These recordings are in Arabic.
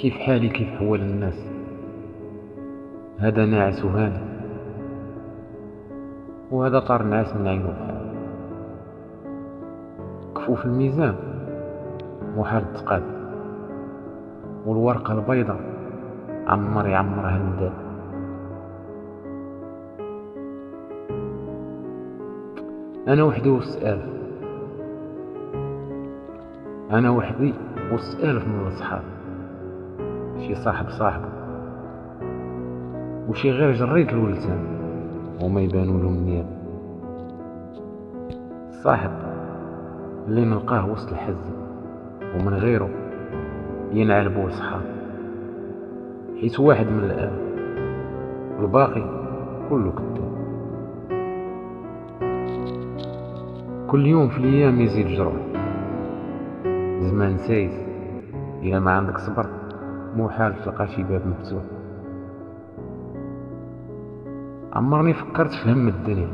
كيف حالي كيف حوال الناس؟ هذا ناعس وهاني، وهذا طار نعاس من عينه بحال. كفوف الميزان محال تقاد، والورقة البيضة عمر يعمرها المداد. أنا وحدي والسؤال، أنا وحدي والسؤال من الأصحاب. شي صاحب صاحبه، وشي غير جريت الولسان وما يبانوا له النياب. الصاحب اللي نلقاه وسط الحزن ومن غيره ينعلبوا صحاب، حيت واحد من الآب والباقي كله كذاب. كل يوم في الأيام يزيد جروح، زمان سايس إلا ما عندك صبر محال تلقى شي باب مفتوح. عمرني فكرت في هم الدنيا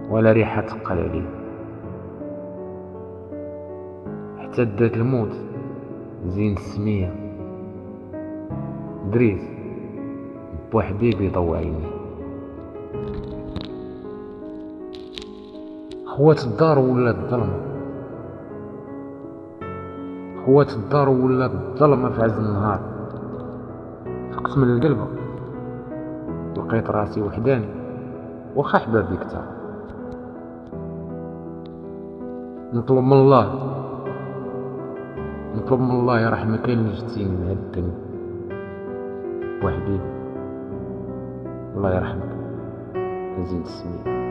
ولا ريحة تقل عليه، حتى دات الموت زين السمية دريت بوحدي بيضوى عيني. خوات الدار ولات الظلمة، خوات الدار ولات الظلمة في عز النهار. فقت من القلبة لقيت راسي وحداني وخا حبابي كتار. نطلب من الله، نطلب من الله يا رحمة كاين اللي جتيني من هاد الدنيا وحدي. الله يرحمك زين السمية.